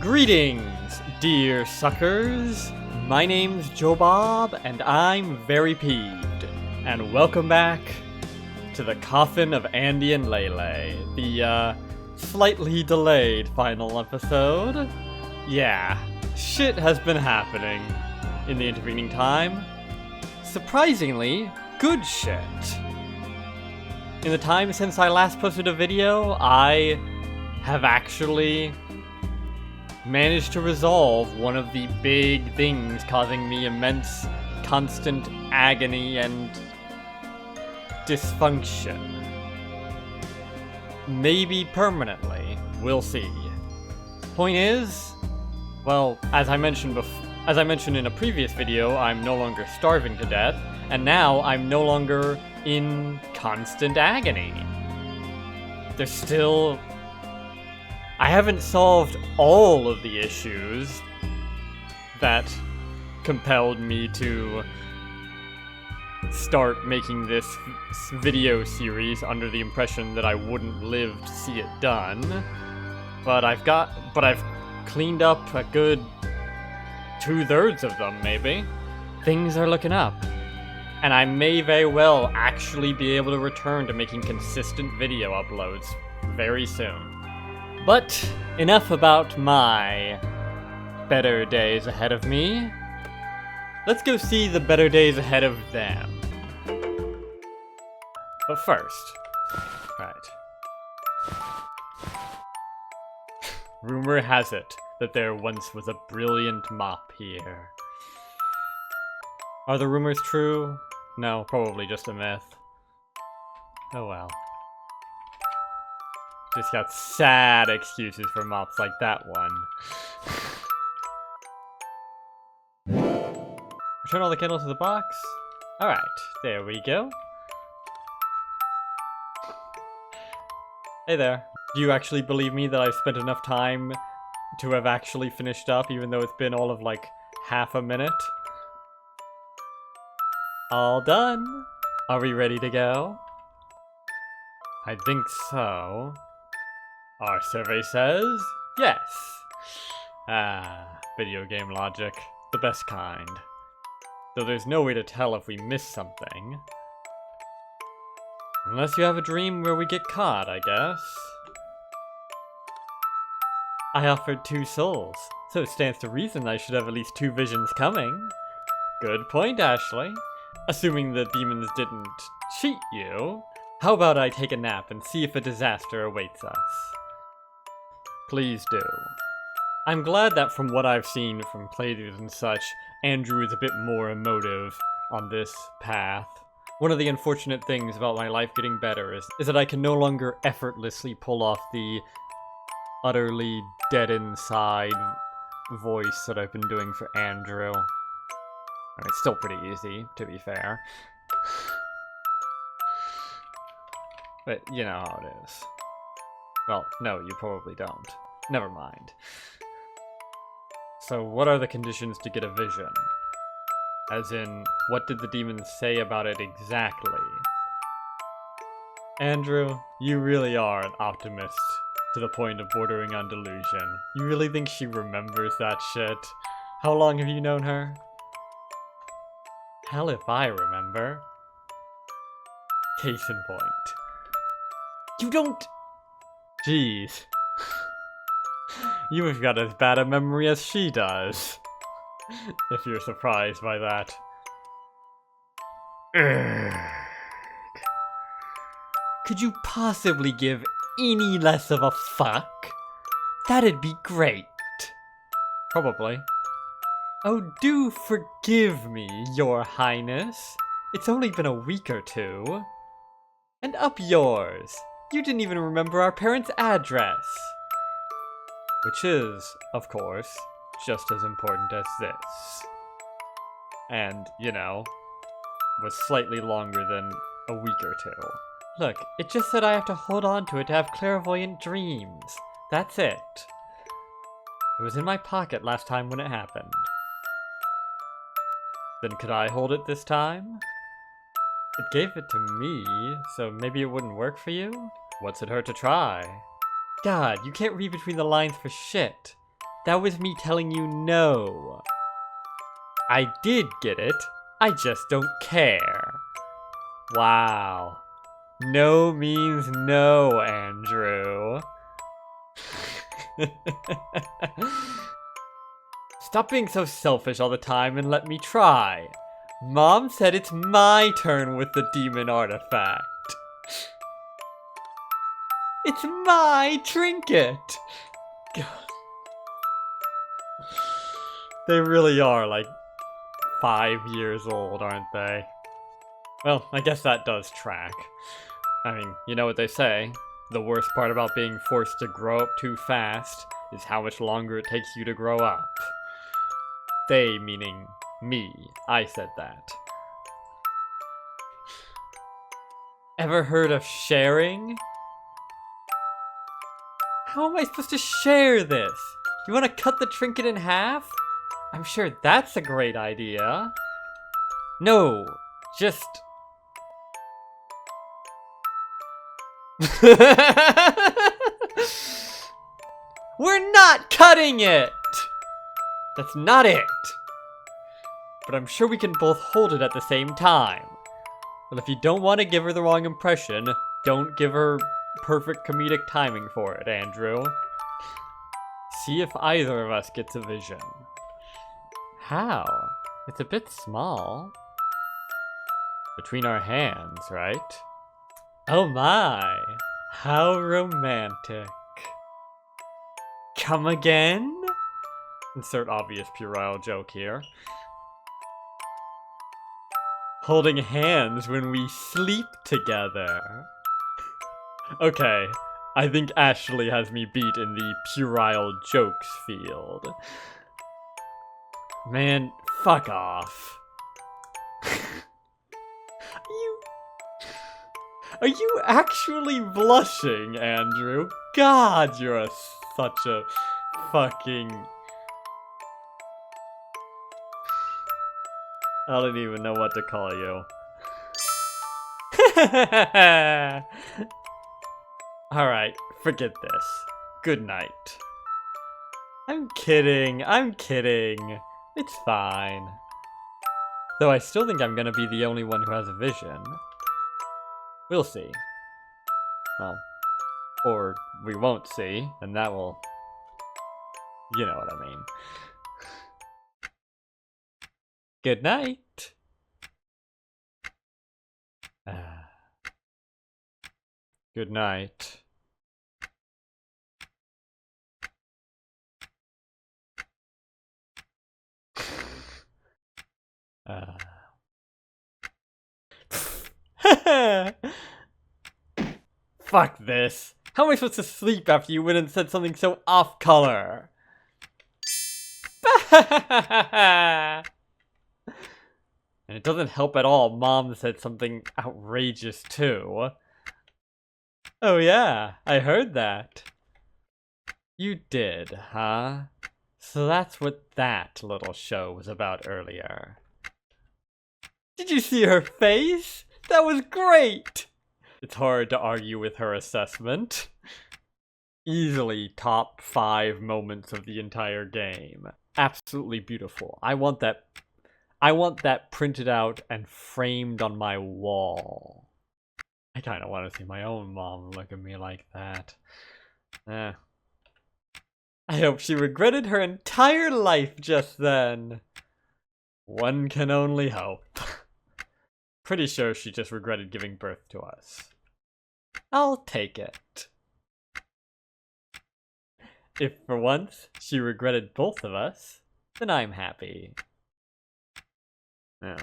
Greetings, dear suckers. My name's Joe Bob, and I'm very peeved. And welcome back to the Coffin of Andy and Leyley, the slightly delayed final episode. Yeah, shit has been happening in the intervening time. Surprisingly, good shit. In the time since I last posted a video, I have actually managed to resolve one of the big things causing me immense, constant agony and dysfunction. Maybe permanently. We'll see. Point is, well, as I mentioned in a previous video, I'm no longer starving to death, and now I'm no longer in constant agony. There's still... I haven't solved all of the issues that compelled me to start making this video series under the impression that I wouldn't live to see it done. But I've cleaned up a good 2/3 of them, maybe. Things are looking up. And I may very well actually be able to return to making consistent video uploads very soon. But enough about my better days ahead of me. Let's go see the better days ahead of them. But first, right. Rumor has it that there once was a brilliant mop here. Are the rumors true? No, probably just a myth. Oh well. Just got sad excuses for mops like that one. Return all the candles to the box. Alright, there we go. Hey there. Do you actually believe me that I've spent enough time to have actually finished up, even though it's been all of like half a minute? All done. Are we ready to go? I think so. Our survey says yes. Video game logic. The best kind. Though there's no way to tell if we missed something. Unless you have a dream where we get caught, I guess. I offered 2 souls, so it stands to reason I should have at least 2 visions coming. Good point, Ashley. Assuming the demons didn't cheat you, how about I take a nap and see if a disaster awaits us? Please do. I'm glad that from what I've seen from playthroughs and such, Andrew is a bit more emotive on this path. One of the unfortunate things about my life getting better is that I can no longer effortlessly pull off the utterly dead inside voice that I've been doing for Andrew. I mean, it's still pretty easy, to be fair. But you know how it is. Well, no, you probably don't. Never mind. So what are the conditions to get a vision? As in, what did the demons say about it exactly? Andrew, you really are an optimist to the point of bordering on delusion. You really think she remembers that shit? How long have you known her? Hell if I remember. Case in point. You don't... Jeez. You've got as bad a memory as she does. If you're surprised by that. Could you possibly give any less of a fuck? That'd be great. Probably. Oh, do forgive me, your highness. It's only been a week or 2. And up yours. You didn't even remember our parents' address. Which is, of course, just as important as this. And, you know, was slightly longer than a week or 2. Look, it just said I have to hold on to it to have clairvoyant dreams. That's it. It was in my pocket last time when it happened. Then could I hold it this time? It gave it to me, so maybe it wouldn't work for you? What's it hurt to try? God, you can't read between the lines for shit. That was me telling you no. I did get it. I just don't care. Wow. No means no, Andrew. Stop being so selfish all the time and let me try. Mom said it's my turn with the demon artifact. It's my trinket! God. They really are like 5 years old, aren't they? Well, I guess that does track. I mean, you know what they say. The worst part about being forced to grow up too fast is how much longer it takes you to grow up. They meaning me. I said that. Ever heard of sharing? How am I supposed to share this? You want to cut the trinket in half? I'm sure that's a great idea. No, just... We're not cutting it! That's not it. But I'm sure we can both hold it at the same time. But if you don't want to give her the wrong impression, don't give her perfect comedic timing for it, Andrew. See if either of us gets a vision. How? It's a bit small. Between our hands, right? Oh my, how romantic. Come again? Insert obvious puerile joke here. Holding hands when we sleep together. Okay, I think Ashley has me beat in the puerile jokes field. Man, fuck off. Are you actually blushing, Andrew? God, you're such a fucking... I don't even know what to call you. Alright, forget this. Good night. I'm kidding, It's fine. Though I still think I'm gonna be the only one who has a vision. We'll see. Well, or we won't see, and that will... You know what I mean. Good night. Good night. Fuck this. How am I supposed to sleep after you went and said something so off-color? And it doesn't help at all Mom said something outrageous too. Oh yeah, I heard that. You did, huh? So that's what that little show was about earlier. Did you see her face? That was great! It's hard to argue with her assessment. Easily top 5 moments of the entire game. Absolutely beautiful. I want that printed out and framed on my wall. I kinda want to see my own mom look at me like that. I hope she regretted her entire life just then. One can only hope. Pretty sure she just regretted giving birth to us. I'll take it. If for once she regretted both of us, then I'm happy. Oh.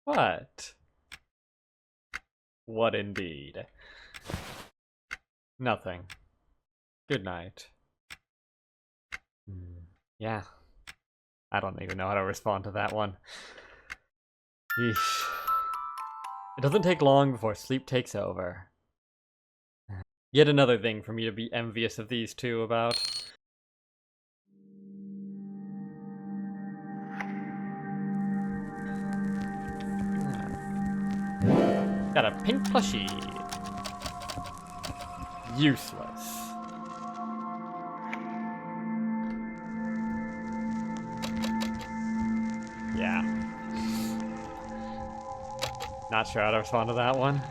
What? What indeed? Nothing. Good night. Yeah. I don't even know how to respond to that one. Yeesh. It doesn't take long before sleep takes over. Yet another thing for me to be envious of these two about. Got a pink plushie. useless. Yeah. Not sure how to respond to that one.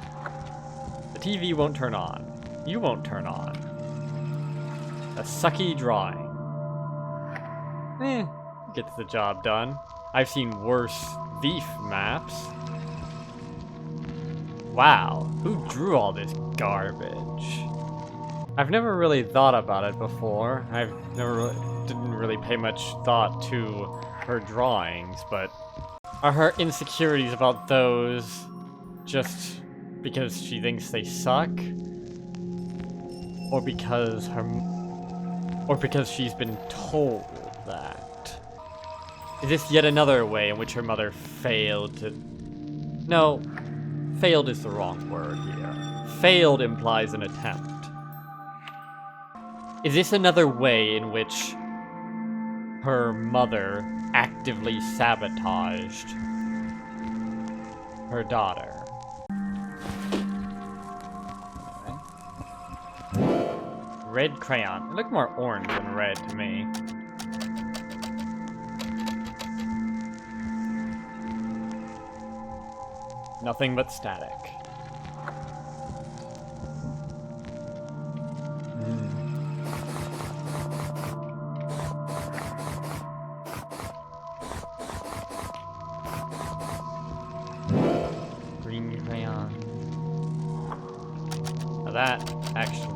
The TV won't turn on. You won't turn on. A sucky drawing. Gets the job done. I've seen worse thief maps. Wow, who drew all this garbage? I've never really thought about it before. Didn't really pay much thought to her drawings, but are her insecurities about those just because she thinks they suck? Or because she's been told that? Is this yet another way in which her mother failed to... No, failed is the wrong word here. Failed implies an attempt. Is this another way in which her mother actively sabotaged her daughter? Red crayon. It looked more orange than red to me. Nothing but static. Green crayon. Now that actually...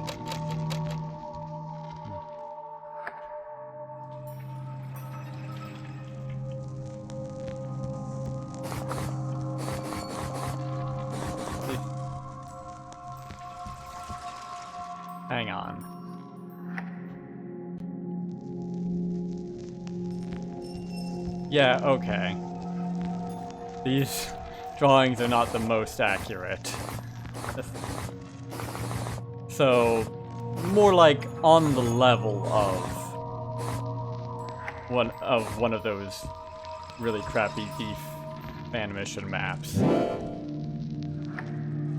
Hang on. Yeah, okay. These drawings are not the most accurate. So, more like on the level of one of those really crappy thief animation maps.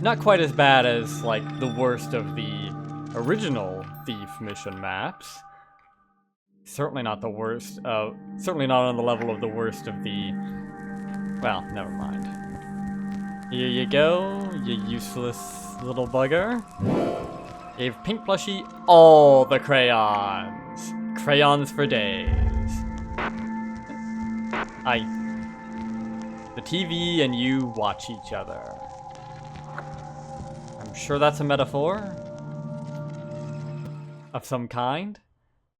Not quite as bad as like the worst of the original Thief mission maps. Certainly not the worst certainly not on the level of the worst of the... Well, never mind. Here you go, you useless little bugger. Gave Pink Plushie all the crayons. Crayons for days. The TV and you watch each other. I'm sure that's a metaphor of some kind.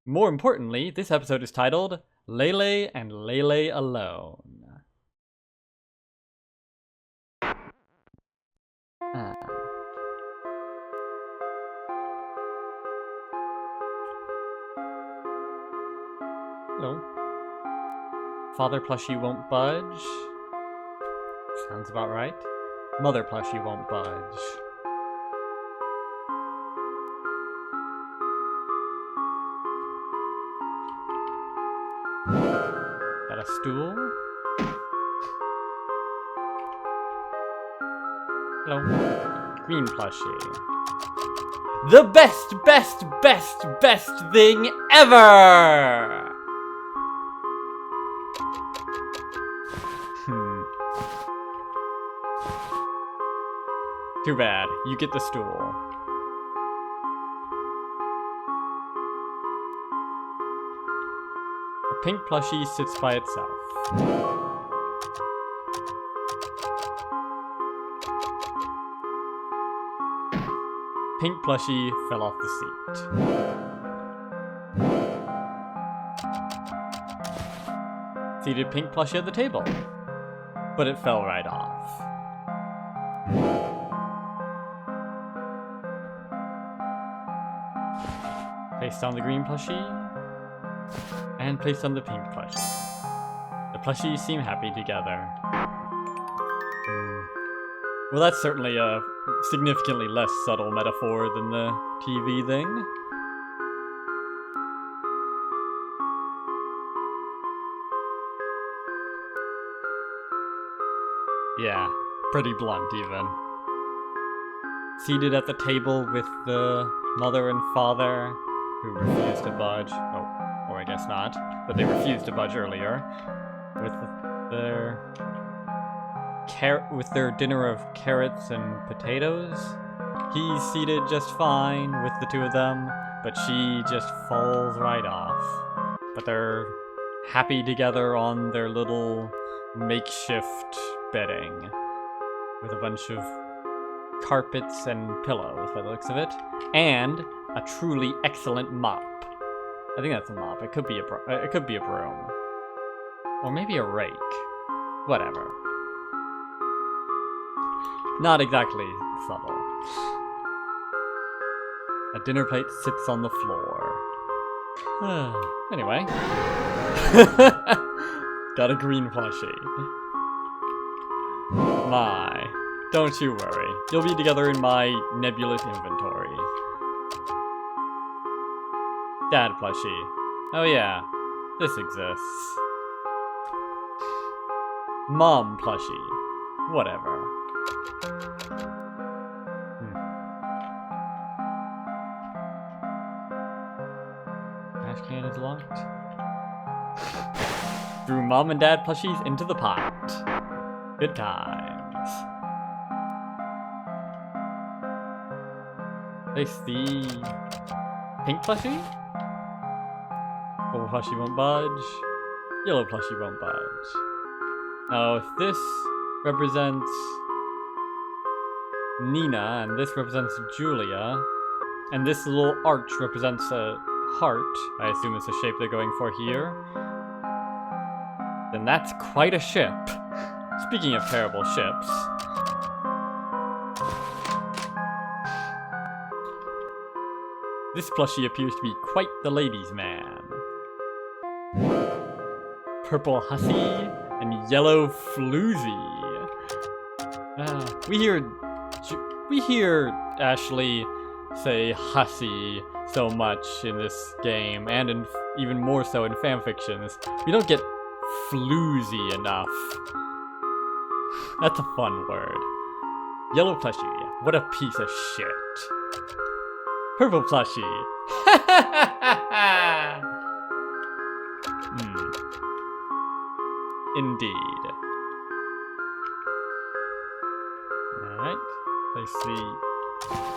More importantly, this episode is titled Leyley and Leyley Alone. Hello. Father Plushie won't budge. Sounds about right. Mother Plushie won't budge. Got a stool? Hello. Green Plushie. The best thing ever! Too bad. You get the stool. A pink plushie sits by itself. Pink plushie fell off the seat. Seated pink plushie at the table, but it fell right off. Placed on the green plushie, and placed on the pink plushie. The plushies seem happy together. Well, that's certainly a significantly less subtle metaphor than the TV thing. Yeah, pretty blunt even. Seated at the table with the mother and father who refused to budge. Oh, or I guess not, but they refused to budge earlier with their dinner of carrots and potatoes. He's seated just fine with the two of them, but she just falls right off. But they're happy together on their little makeshift bedding with a bunch of carpets and pillows by the looks of it, and a truly excellent mop. I think that's a mop. It could be a broom, or maybe a rake. Whatever. Not exactly subtle. A dinner plate sits on the floor. Anyway. Got a green plushie. My. Don't you worry. You'll be together in my nebulous inventory. Dad plushie. Oh yeah. This exists. Mom plushie. Whatever. Trash can is locked. Threw mom and dad plushies into the pot. Good times. Place the pink plushie. Purple plushie won't budge. Yellow plushie won't budge. Now, if this represents Nina, and this represents Julia, and this little arch represents a heart, I assume it's the shape they're going for here, then that's quite a ship. Speaking of terrible ships, this plushie appears to be quite the ladies' man. Purple hussy and yellow floozy. We hear Ashley say hussy so much in this game, and even more so in fanfictions. We don't get floozy enough. That's a fun word. Yellow plushie, what a piece of shit. Purple plushie. Indeed. Alright. Place the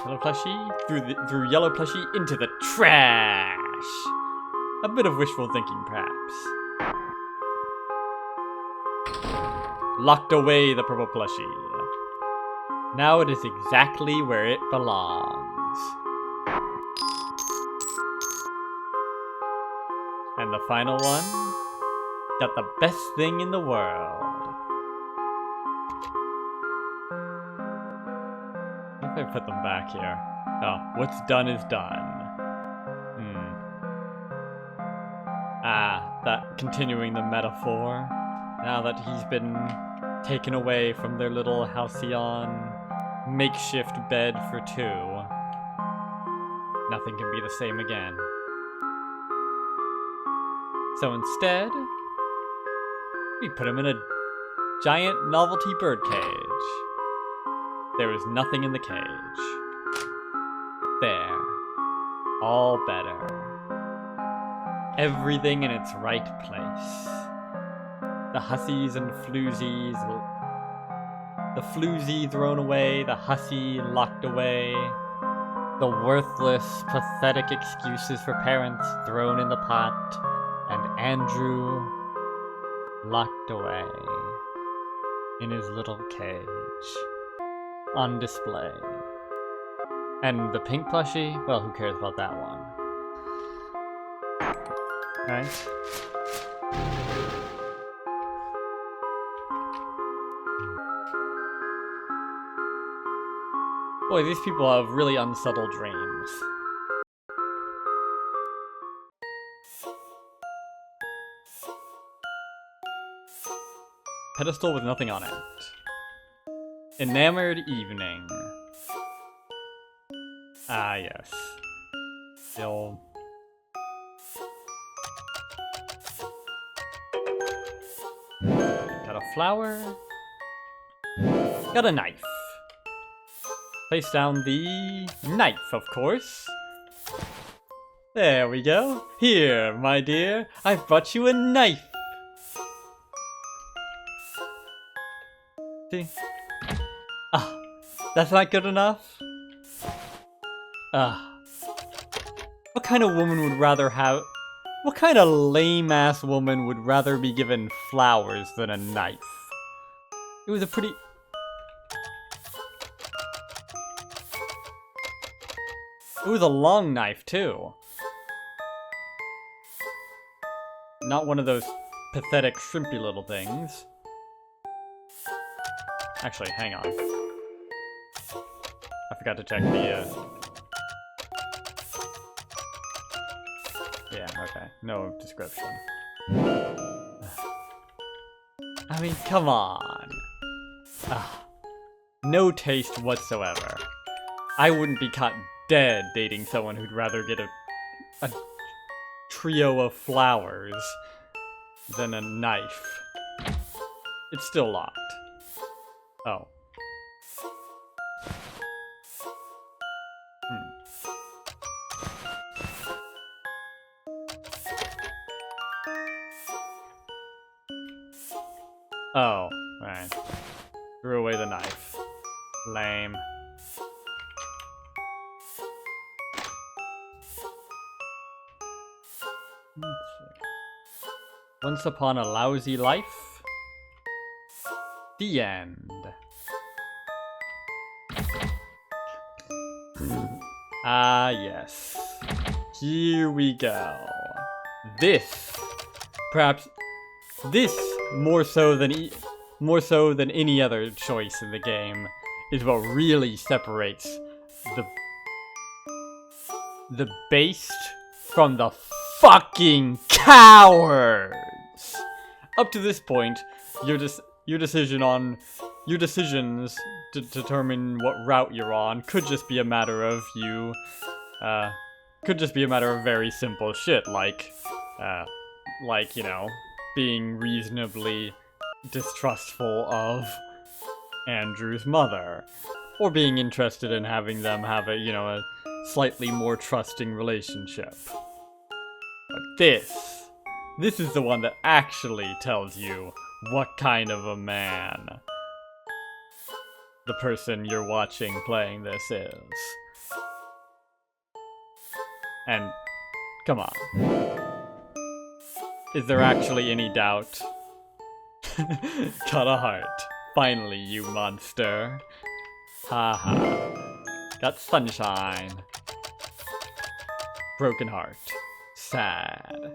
yellow plushie through yellow plushie into the trash. A bit of wishful thinking, perhaps. Locked away the purple plushie. Now it is exactly where it belongs. And the final one got the best thing in the world. If I put them back here. Oh, what's done is done. That continuing the metaphor. Now that he's been taken away from their little halcyon makeshift bed for two, nothing can be the same again. So instead, we put him in a giant novelty bird cage. There is nothing in the cage. There. All better. Everything in its right place. The hussies and floozies. The floozy thrown away, the hussy locked away. The worthless, pathetic excuses for parents thrown in the pot. And Andrew locked away in his little cage on display. And the pink plushie, well, who cares about that one? Right? Boy, these people have really unsubtle dreams. Pedestal with nothing on it. Enamored evening. Ah, yes. Still. Got a flower. Got a knife. Place down the knife, of course. There we go. Here, my dear, I've brought you a knife. See? Ah, that's not good enough? Ah. What kind of woman would rather have... What kind of lame-ass woman would rather be given flowers than a knife? It was a pretty... It was a long knife, too. Not one of those pathetic, shrimpy little things. Actually, hang on. I forgot to check the, Yeah, okay. No description. I mean, come on. No taste whatsoever. I wouldn't be caught dead dating someone who'd rather get a trio of flowers than a knife. It's still locked. Oh. Oh, right. Threw away the knife. Lame. Let's see. Once upon a lousy life. The end. Ah, yes. Here we go. This, perhaps, this more so than any other choice in the game is what really separates the based from the fucking cowards. Up to this point, your decisions to determine what route you're on could just be a matter of very simple shit, like, you know, being reasonably distrustful of Andrew's mother, or being interested in having them have a slightly more trusting relationship. But this is the one that actually tells you what kind of a man the person you're watching playing this is. And, come on. Is there actually any doubt? Got a heart. Finally, you monster. Haha. Got sunshine. Broken heart. Sad.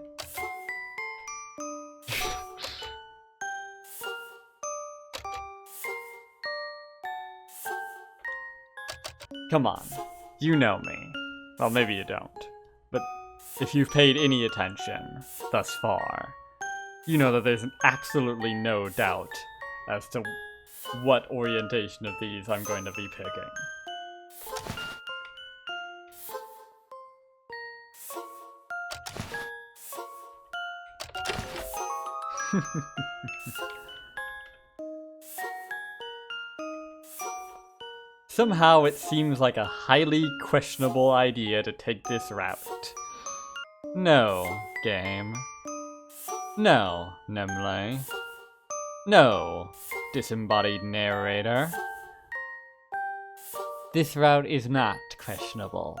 Come on. You know me. Well, maybe you don't. But if you've paid any attention thus far, you know that there's absolutely no doubt as to what orientation of these I'm going to be picking. Somehow it seems like a highly questionable idea to take this route. No, game. No, Nemlei. No, disembodied narrator. This route is not questionable.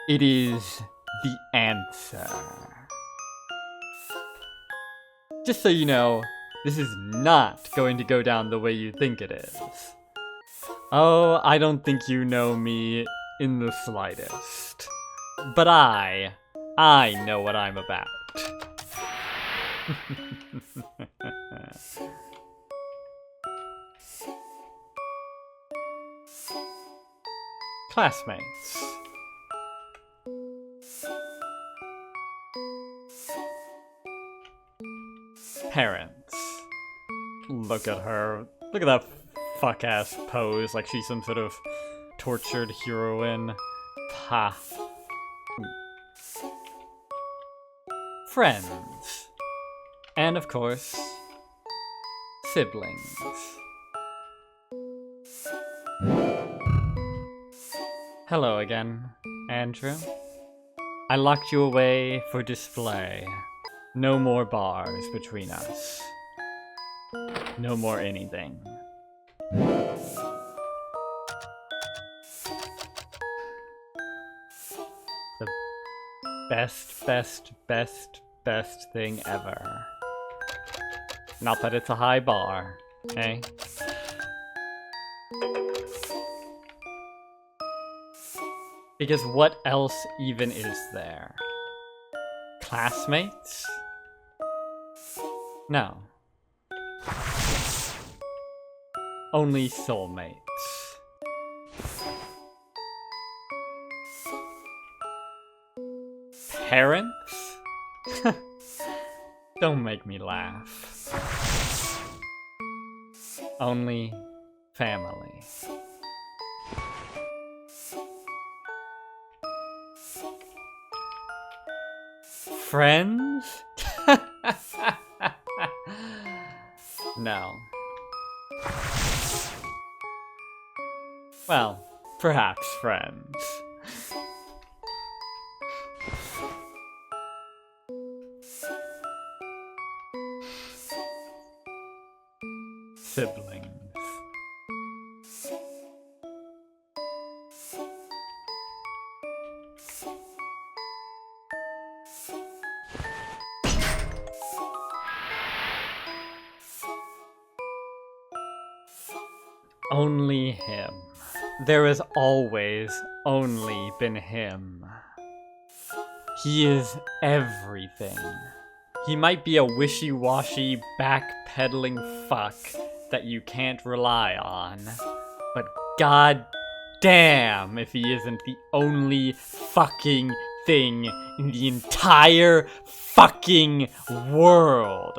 It is the answer. Just so you know, this is not going to go down the way you think it is. Oh, I don't think you know me in the slightest. But I know what I'm about. Classmates. Parents. Look at her. Look at that fuck-ass pose like she's some sort of tortured heroine. Ha. Friends. And of course, siblings. Hello again, Andrew. I locked you away for display. No more bars between us. No more anything. The best thing ever. Not that it's a high bar, eh? Because what else even is there? Classmates? No. Only soulmates. Parents? Don't make me laugh. Only family. Friends? No. Well, perhaps friends. Siblings. Only him. There has always only been him. He is everything. He might be a wishy-washy, backpedaling fuck that you can't rely on, but god damn if he isn't the only fucking thing in the entire fucking world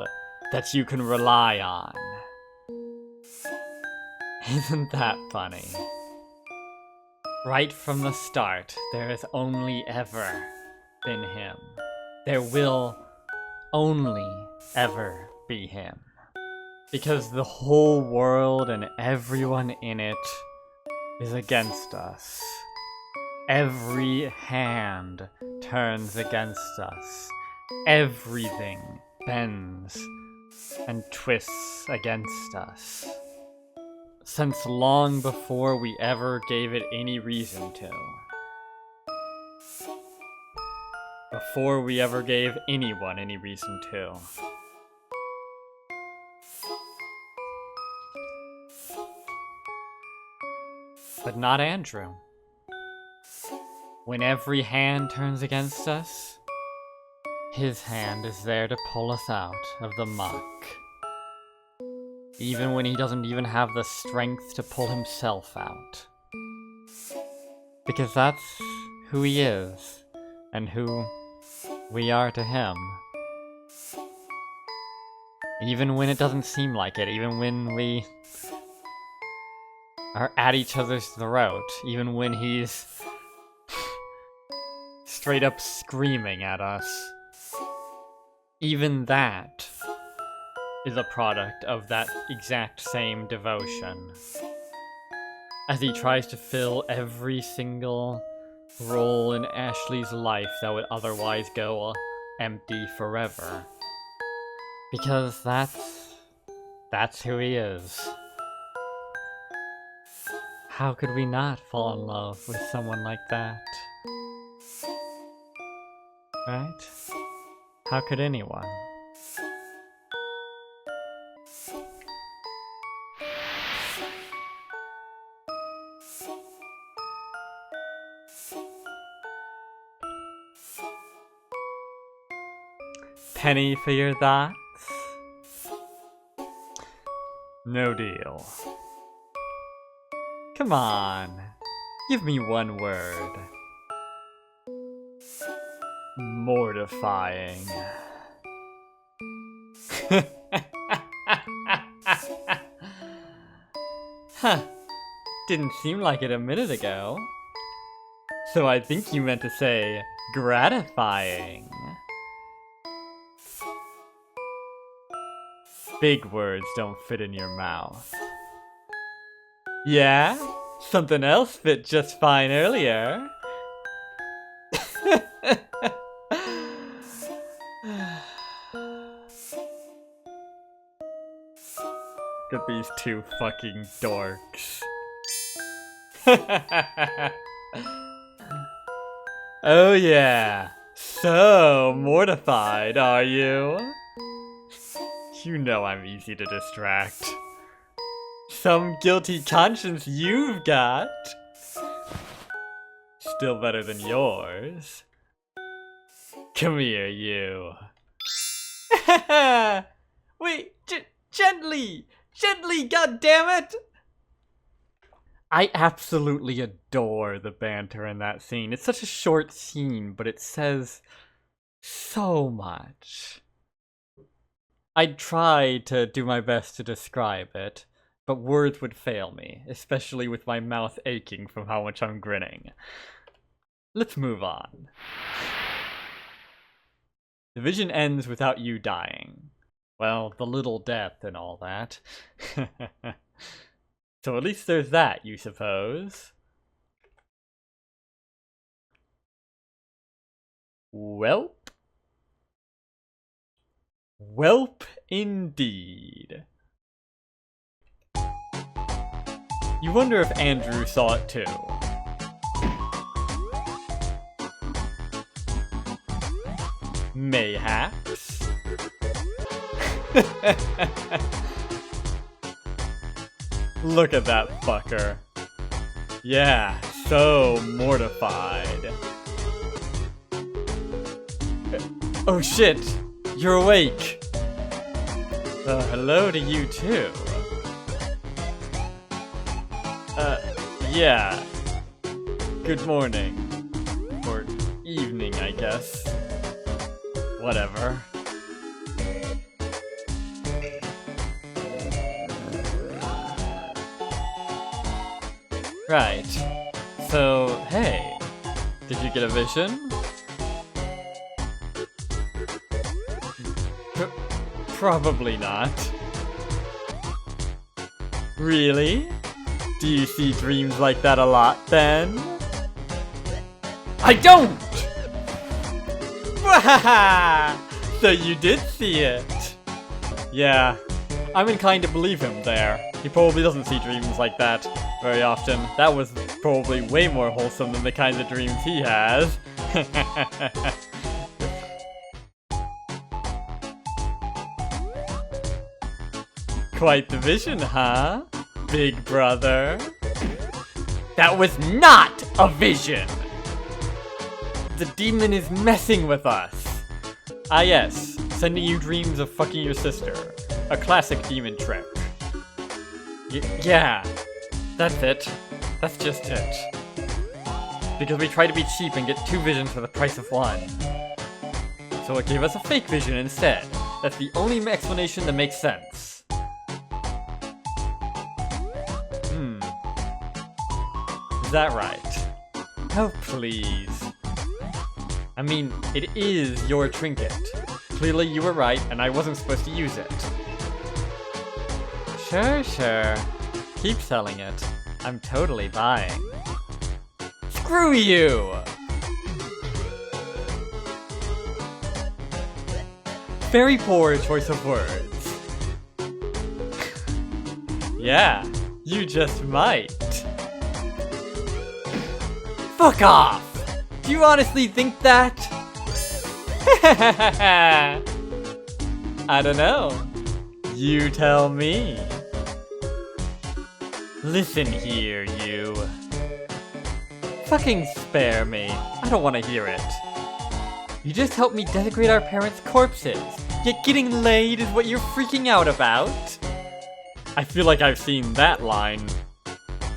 that you can rely on. Isn't that funny? Right from the start, there has only ever been him. There will only ever be him. Because the whole world and everyone in it is against us. Every hand turns against us. Everything bends and twists against us. Since long before we ever gave it any reason to. Before we ever gave anyone any reason to. But not Andrew. When every hand turns against us, his hand is there to pull us out of the muck. Even when he doesn't even have the strength to pull himself out. Because that's who he is, and who we are to him. Even when it doesn't seem like it, even when we are at each other's throat, even when he's straight up screaming at us. Even that is a product of that exact same devotion. As he tries to fill every single role in Ashley's life that would otherwise go empty forever. Because that's who he is. How could we not fall in love with someone like that? Right? How could anyone? Penny for your thoughts? No deal. Come on, give me one word. Mortifying. Huh, didn't seem like it a minute ago. So I think you meant to say gratifying. Big words don't fit in your mouth. Yeah? Something else fit just fine earlier. with these two fucking dorks. Oh yeah. So mortified, are you? You know I'm easy to distract. Some guilty conscience you've got. Still better than yours. Come here, you. Wait, gently! Gently, goddammit! I absolutely adore the banter in that scene. It's such a short scene, but it says so much. I'd try to do my best to describe it, but words would fail me, especially with my mouth aching from how much I'm grinning. Let's move on. The vision ends without you dying. Well, the little death and all that. So at least there's that, you suppose. Welp. Welp indeed. You wonder if Andrew saw it too. Mayhaps. Look at that fucker. Yeah, so mortified. Oh shit, you're awake. Hello to you too. Yeah. Good morning. Or evening, I guess. Whatever. Right. So, hey, did you get a vision? Probably not. Really? Do you see dreams like that a lot, then? I don't! So you did see it. Yeah, I'm inclined to believe him there. He probably doesn't see dreams like that very often. That was probably way more wholesome than the kinds of dreams he has. Quite the vision, huh? Big brother. That was not a vision! The demon is messing with us. Ah yes, sending you dreams of fucking your sister. A classic demon trick. Yeah, that's it. That's just it. Because we try to be cheap and get 2 visions for the price of 1. So it gave us a fake vision instead. That's the only explanation that makes sense. Is that right? Oh, please. I mean, it is your trinket. Clearly you were right, and I wasn't supposed to use it. Sure. Keep selling it. I'm totally buying. Screw you! Very poor choice of words. Yeah, you just might. Fuck off! Do you honestly think that? I don't know. You tell me. Listen here, you. Fucking spare me. I don't want to hear it. You just helped me desecrate our parents' corpses, yet getting laid is what you're freaking out about? I feel like I've seen that line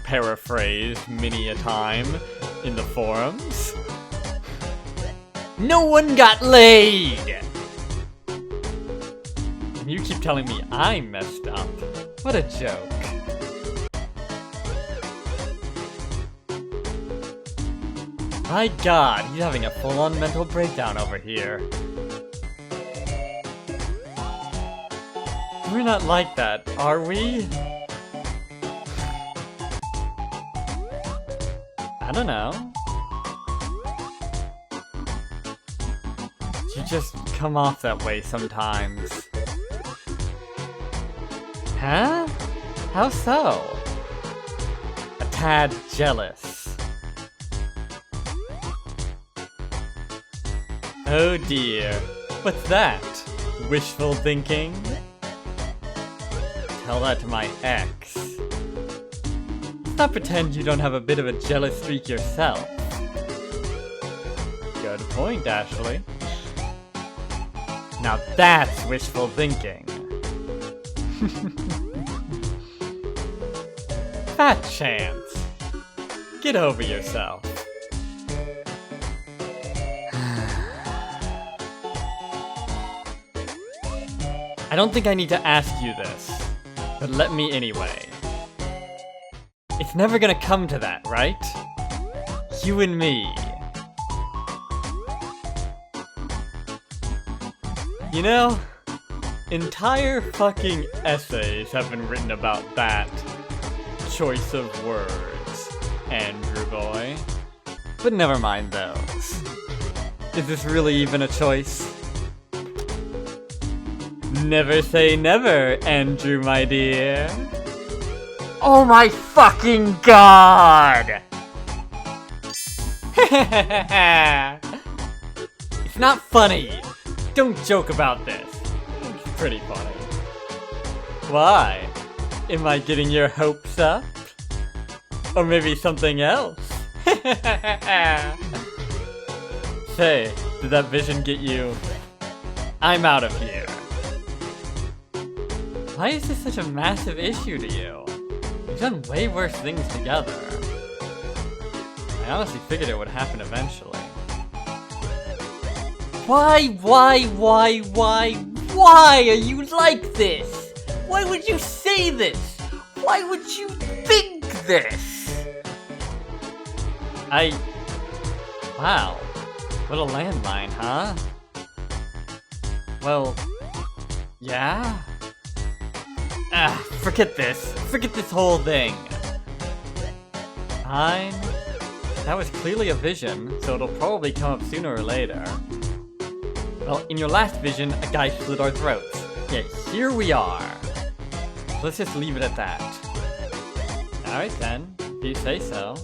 paraphrased many a time in the forums. No one got laid! And you keep telling me I messed up. What a joke. My god, he's having a full-on mental breakdown over here. We're not like that, are we? I don't know. You just come off that way sometimes. Huh? How so? A tad jealous. Oh dear. What's that? Wishful thinking? Tell that to my ex. Let's not pretend you don't have a bit of a jealous streak yourself. Good point, Ashley. Now that's wishful thinking. Fat chance. Get over yourself. I don't think I need to ask you this, but let me anyway. It's never gonna come to that, right? You and me. You know, entire fucking essays have been written about that choice of words, Andrew boy. But never mind those. Is this really even a choice? Never say never, Andrew my dear. Oh my fucking god! It's not funny. Don't joke about this. It's pretty funny. Why? Am I getting your hopes up? Or maybe something else? Say, did that vision get you? I'm out of here. Why is this such a massive issue to you? You've done way worse things together. I honestly figured it would happen eventually. Why are you like this? Why would you say this? Why would you think this? Wow. What a landmine, huh? Well, yeah? Forget this. Forget this whole thing. Fine. That was clearly a vision, so it'll probably come up sooner or later. Well, in your last vision, a guy slit our throats. Yet here we are. Let's just leave it at that. Alright then, if you say so.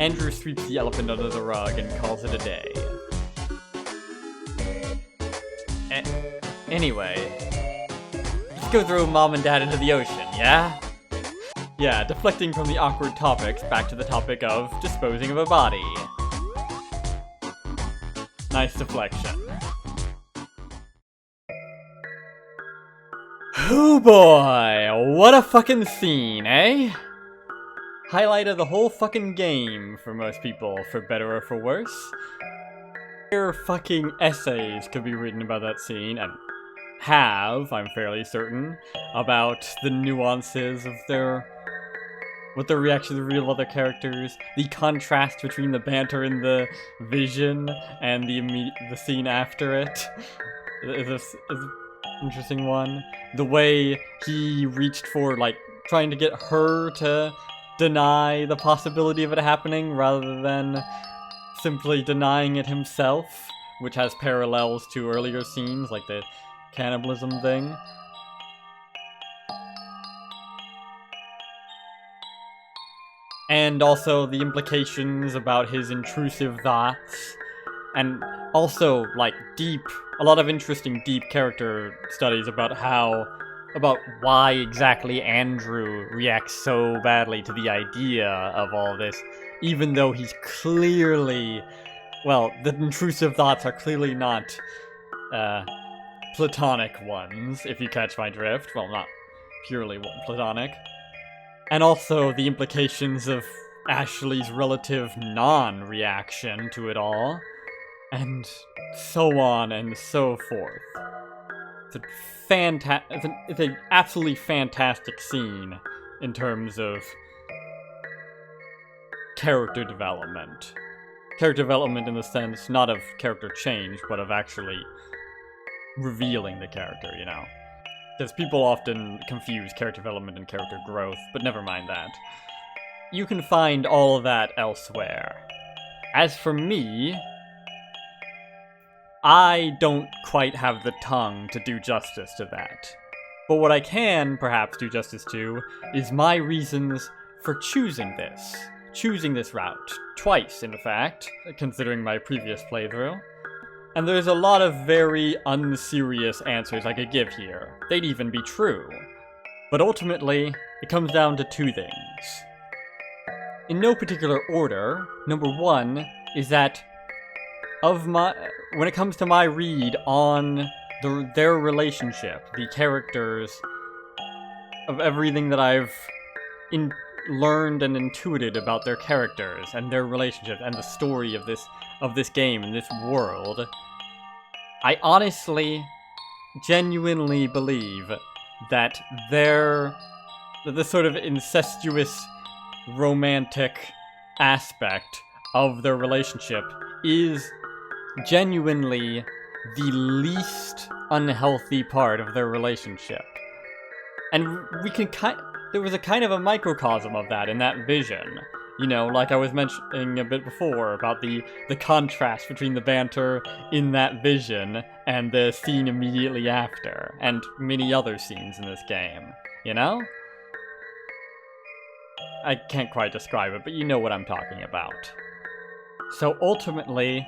Andrew sweeps the elephant under the rug and calls it a day. Anyway, let's go throw Mom and Dad into the ocean, yeah? Yeah, deflecting from the awkward topics back to the topic of disposing of a body. Nice deflection. Oh boy, what a fucking scene, eh? Highlight of the whole fucking game for most people, for better or for worse. Entire fucking essays could be written about that scene, and have, I'm fairly certain, about the nuances of what their reaction to the real other characters, the contrast between the banter in the vision and the scene after it is an interesting one. The way he reached for, like, trying to get her to deny the possibility of it happening rather than simply denying it himself, which has parallels to earlier scenes, like the cannibalism thing. And also the implications about his intrusive thoughts. And also, like, a lot of interesting deep character studies about why exactly Andrew reacts so badly to the idea of all this, even though he's clearly, well, the intrusive thoughts are clearly not, platonic ones, if you catch my drift. Well, not purely platonic. And also the implications of Ashley's relative non-reaction to it all. And so on and so forth. It's an absolutely fantastic scene in terms of character development. Character development in the sense not of character change, but of actually revealing the character, you know? Because people often confuse character development and character growth, but never mind that. You can find all of that elsewhere. As for me, I don't quite have the tongue to do justice to that. But what I can, perhaps, do justice to is my reasons for choosing this route. Twice, in fact, considering my previous playthrough. And there's a lot of very unserious answers I could give here. They'd even be true. But ultimately, it comes down to two things. In no particular order, number one is that when it comes to my read on their relationship, the characters of everything that I've learned and intuited about their characters and their relationship and the story of this game and this world, I honestly, genuinely believe that the sort of incestuous romantic aspect of their relationship is genuinely the least unhealthy part of their relationship. And there was a kind of a microcosm of that in that vision. You know, like I was mentioning a bit before about the contrast between the banter in that vision and the scene immediately after, and many other scenes in this game, you know? I can't quite describe it, but you know what I'm talking about. So ultimately,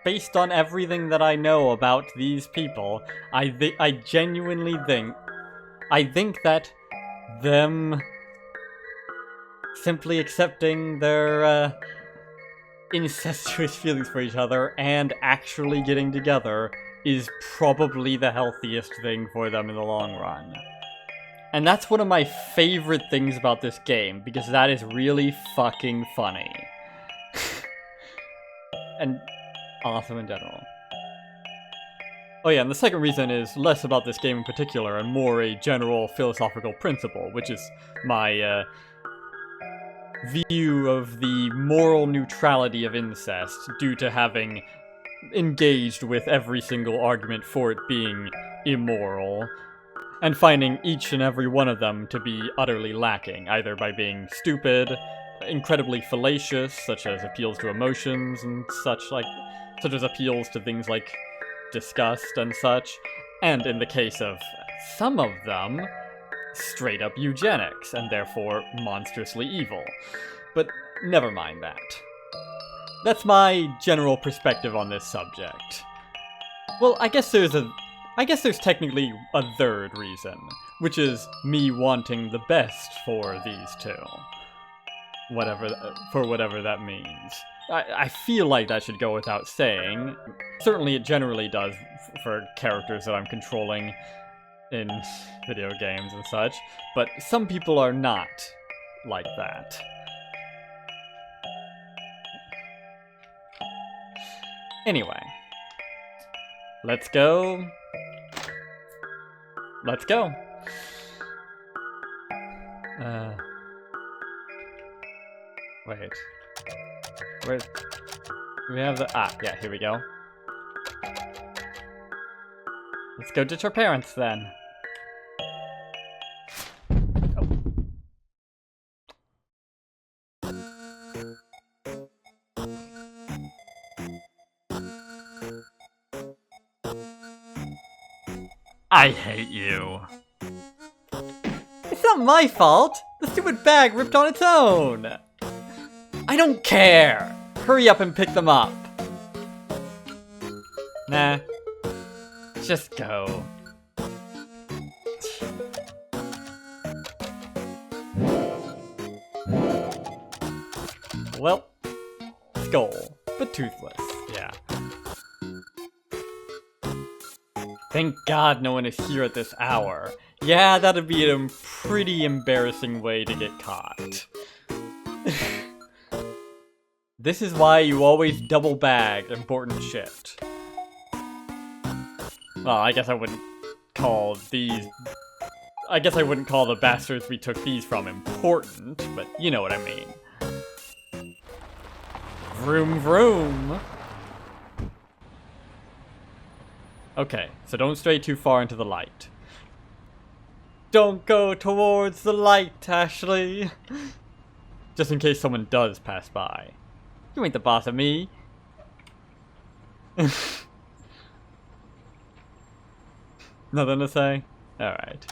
based on everything that I know about these people, I genuinely think that them simply accepting their incestuous feelings for each other and actually getting together is probably the healthiest thing for them in the long run. And that's one of my favorite things about this game, because that is really fucking funny. And awesome in general. Oh yeah, and the second reason is less about this game in particular and more a general philosophical principle, which is my view of the moral neutrality of incest due to having engaged with every single argument for it being immoral, and finding each and every one of them to be utterly lacking, either by being stupid, incredibly fallacious, such as appeals to emotions and such as appeals to things like disgust and such, and in the case of some of them, straight up eugenics, and therefore monstrously evil. But never mind that. That's my general perspective on this subject. Well, I guess there's technically a third reason, which is me wanting the best for these two. Whatever that means. I feel like that should go without saying. Certainly it generally does for characters that I'm controlling in video games and such, but some people are not like that. Anyway. Let's go. Wait. Where... We have the... yeah, here we go. Let's go ditch our parents, then. I hate you. It's not my fault. The stupid bag ripped on its own. I don't care. Hurry up and pick them up. Nah. Just go. Well, skull, but toothless, yeah. Thank God no one is here at this hour. Yeah, that'd be a pretty embarrassing way to get caught. This is why you always double bag important shit. Well, I guess I wouldn't call the bastards we took these from important, but you know what I mean. Vroom vroom! Okay, so don't stray too far into the light. Don't go towards the light, Ashley! Just in case someone does pass by. You ain't the boss of me. Nothing to say? Alright.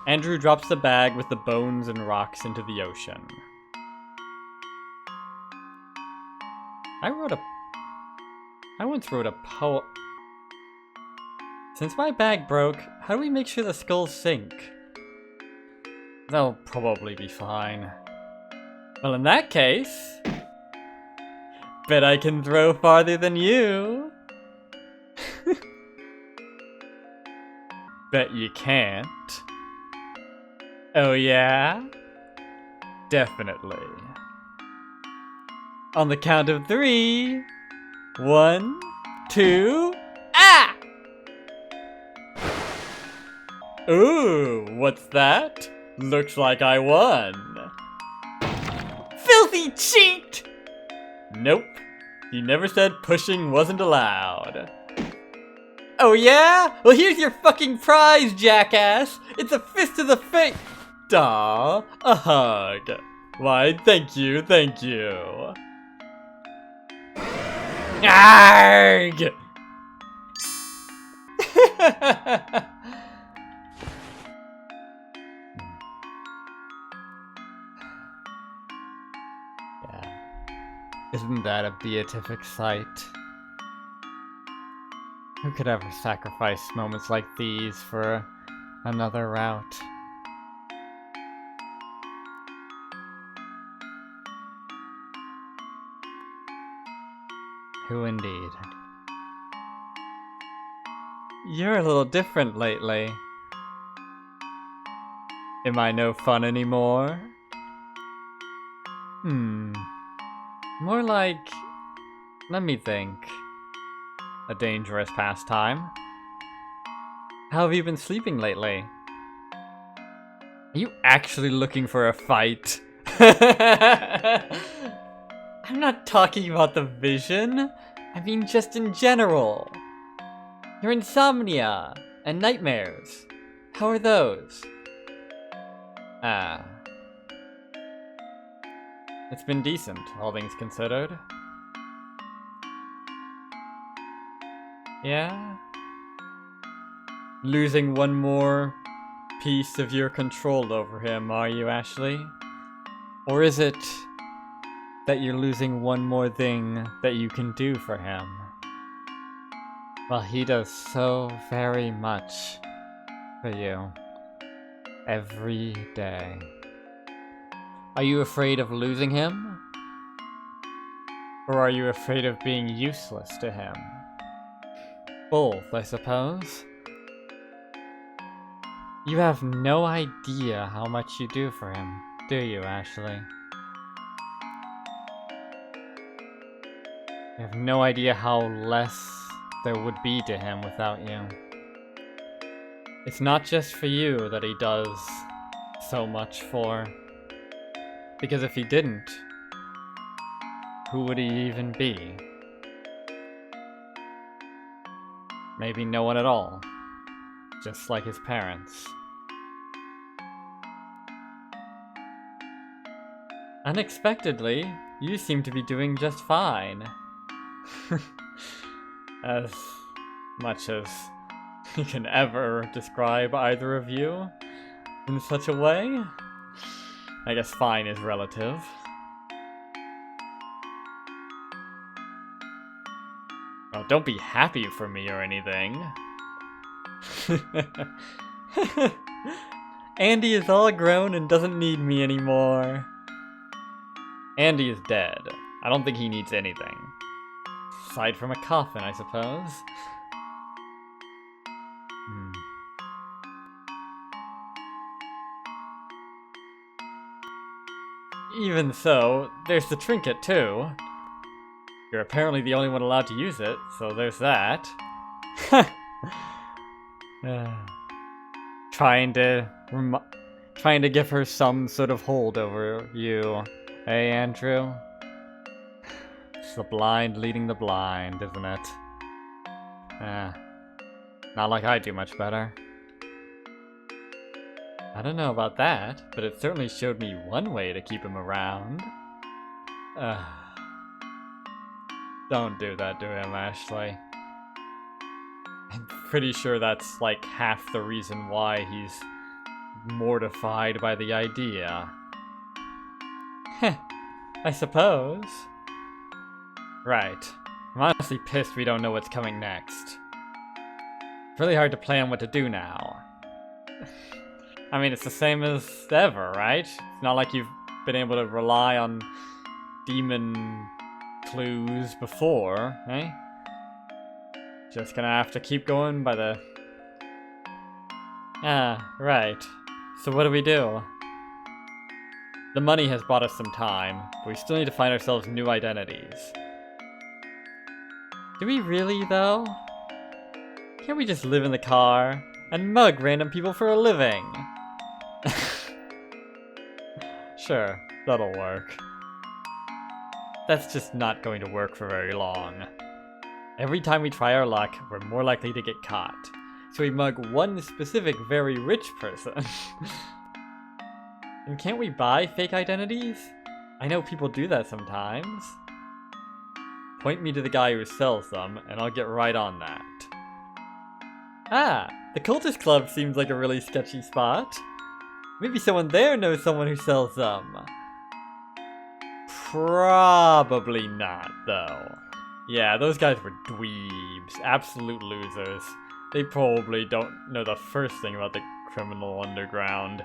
Andrew drops the bag with the bones and rocks into the ocean. I once wrote a poem. Since my bag broke, how do we make sure the skulls sink? They'll probably be fine. Well, in that case, bet I can throw farther than you. Bet you can't. Oh yeah? Definitely. On the count of 3. 1, 2, ah! Ooh, what's that? Looks like I won. Filthy cheat! Nope. You never said pushing wasn't allowed. Oh yeah? Well, here's your fucking prize, jackass! It's a fist to the face! Aw, a hug. Why, thank you, thank you. Arrgh! Yeah. Isn't that a beatific sight? Who could ever sacrifice moments like these for another route? Who indeed? You're a little different lately. Am I no fun anymore? More like... let me think. A dangerous pastime. How have you been sleeping lately? Are you actually looking for a fight? I'm not talking about the vision. I mean just in general. Your insomnia and nightmares. How are those? Ah. It's been decent, all things considered. Yeah? Losing one more piece of your control over him, are you, Ashley? Or is it that you're losing one more thing that you can do for him? Well, he does so very much for you. Every day. Are you afraid of losing him? Or are you afraid of being useless to him? Both, I suppose. You have no idea how much you do for him, do you, Ashley? You have no idea how less there would be to him without you. It's not just for you that he does so much for. Because if he didn't, who would he even be? Maybe no one at all. Just like his parents. Unexpectedly, you seem to be doing just fine. As much as you can ever describe either of you in such a way. I guess fine is relative. Oh, don't be happy for me or anything. Andy is all grown and doesn't need me anymore. Andy is dead. I don't think he needs anything. Aside from a coffin, I suppose. Even so, there's the trinket too. You're apparently the only one allowed to use it, so there's that. Trying to give her some sort of hold over you, hey Andrew? It's the blind leading the blind, isn't it? Not like I do much better. I don't know about that, but it certainly showed me one way to keep him around. Don't do that to him, Ashley. I'm pretty sure that's like half the reason why he's mortified by the idea. Heh, I suppose. Right. I'm honestly pissed we don't know what's coming next. It's really hard to plan what to do now. I mean, it's the same as ever, right? It's not like you've been able to rely on demon clues before, eh? Just gonna have to keep going by the... Ah, right. So what do we do? The money has bought us some time, but we still need to find ourselves new identities. Do we really, though? Can't we just live in the car and mug random people for a living? Sure, that'll work. That's just not going to work for very long. Every time we try our luck, we're more likely to get caught. So we mug one specific very rich person. And can't we buy fake identities? I know people do that sometimes. Point me to the guy who sells them, and I'll get right on that. Ah, the Cultist Club seems like a really sketchy spot. Maybe someone there knows someone who sells them. Probably not, though. Yeah, those guys were dweebs. Absolute losers. They probably don't know the first thing about the criminal underground.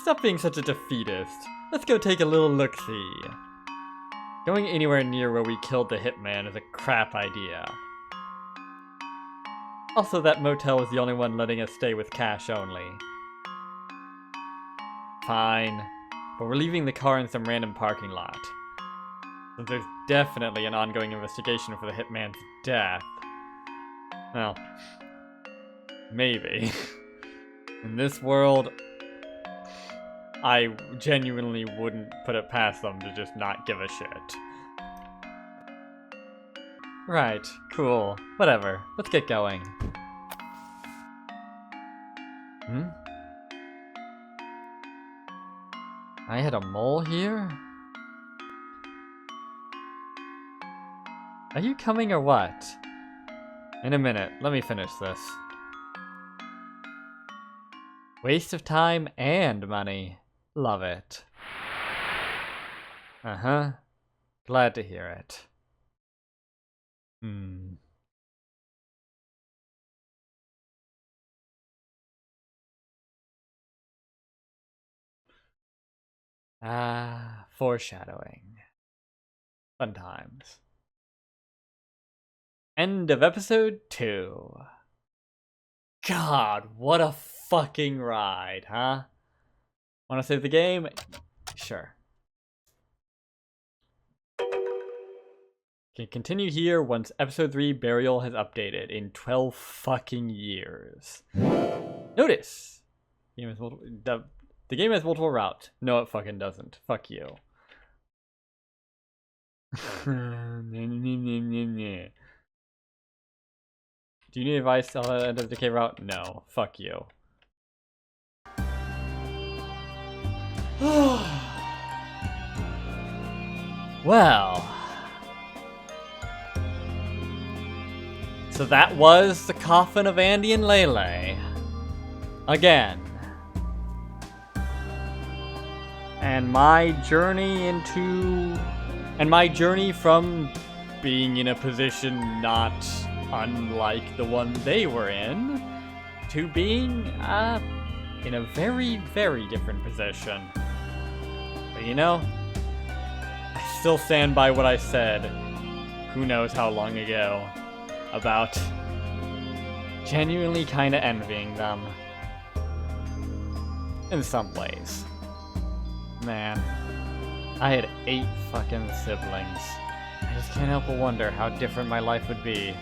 Stop being such a defeatist. Let's go take a little look-see. Going anywhere near where we killed the hitman is a crap idea. Also, that motel is the only one letting us stay with cash only. Fine, but we're leaving the car in some random parking lot. Since there's definitely an ongoing investigation for the hitman's death. Well, maybe. In this world, I genuinely wouldn't put it past them to just not give a shit. Right, cool, whatever, let's get going. I had a mole here? Are you coming or what? In a minute, let me finish this. Waste of time and money. Love it. Uh-huh. Glad to hear it. Ah, foreshadowing. Fun times. End of episode 2. God, what a fucking ride, huh? Wanna save the game? Sure. Can continue here once episode 3 Burial has updated in 12 fucking years. Notice! Game has multiple, the game has multiple routes. No, it fucking doesn't. Fuck you. Do you need advice on the end of the decay route? No. Fuck you. Well. So that was the coffin of Andy and Leyley. Again. And my journey from being in a position not unlike the one they were in, to being, in a very, very different position. But you know, I still stand by what I said, who knows how long ago, about genuinely kinda envying them. In some ways. Man, I had 8 fucking siblings. I just can't help but wonder how different my life would be if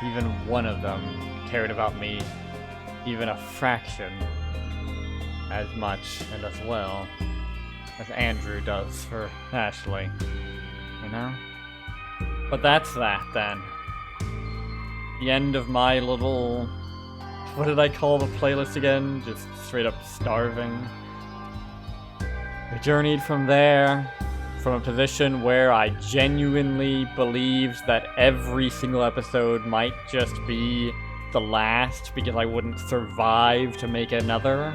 even one of them cared about me even a fraction as much and as well as Andrew does for Ashley, you know? But that's that then. The end of my little... what did I call the playlist again? Just straight up starving. I journeyed from there, from a position where I genuinely believed that every single episode might just be the last because I wouldn't survive to make another,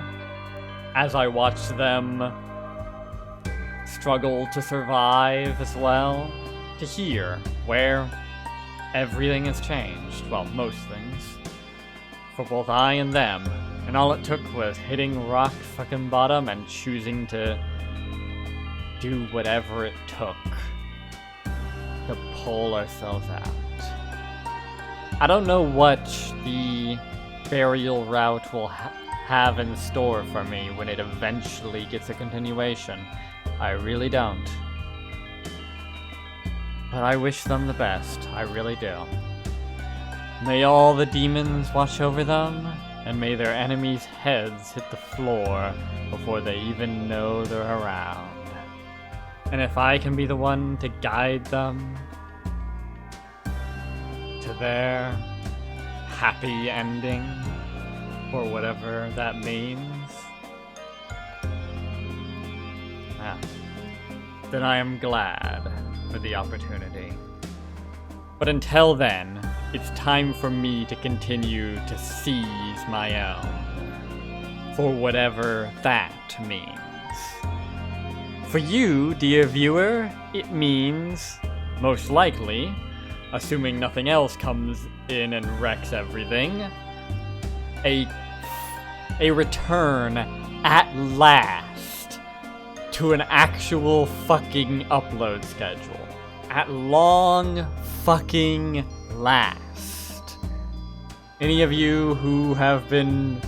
as I watched them struggle to survive as well, to here, where everything has changed. Well, most things. For both I and them. And all it took was hitting rock fucking bottom and choosing to do whatever it took to pull ourselves out. I don't know what the burial route will have in store for me when it eventually gets a continuation. I really don't. But I wish them the best, I really do. May all the demons watch over them, and may their enemies' heads hit the floor before they even know they're around. And if I can be the one to guide them to their happy ending, or whatever that means, then I am glad for the opportunity. But until then, it's time for me to continue to seize my own, for whatever that means. For you, dear viewer, it means, most likely, assuming nothing else comes in and wrecks everything, a return at last to an actual fucking upload schedule. At long fucking last. Any of you who have been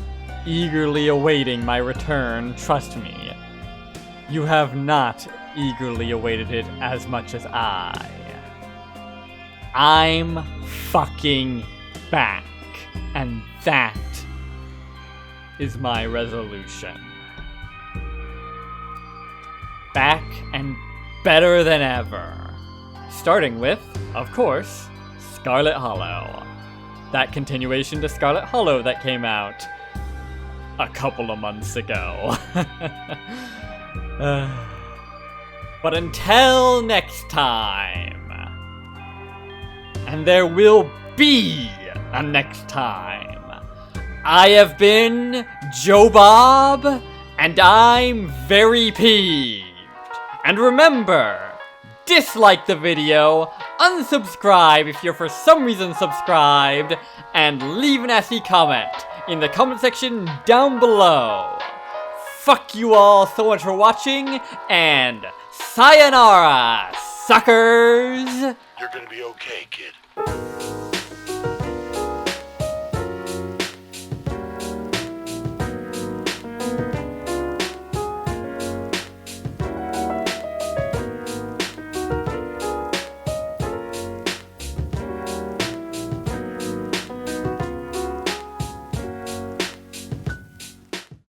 eagerly awaiting my return, trust me, you have not eagerly awaited it as much as I. I'm fucking back, and that is my resolution. Back and better than ever. Starting with, of course, Scarlet Hollow. That continuation to Scarlet Hollow that came out a couple of months ago. But until next time, and there will be a next time, I have been Joe Bob, and I'm very peeved. And remember, dislike the video, unsubscribe if you're for some reason subscribed, and leave a nasty comment in the comment section down below. Fuck you all so much for watching, and sayonara, suckers! You're gonna be okay, kid.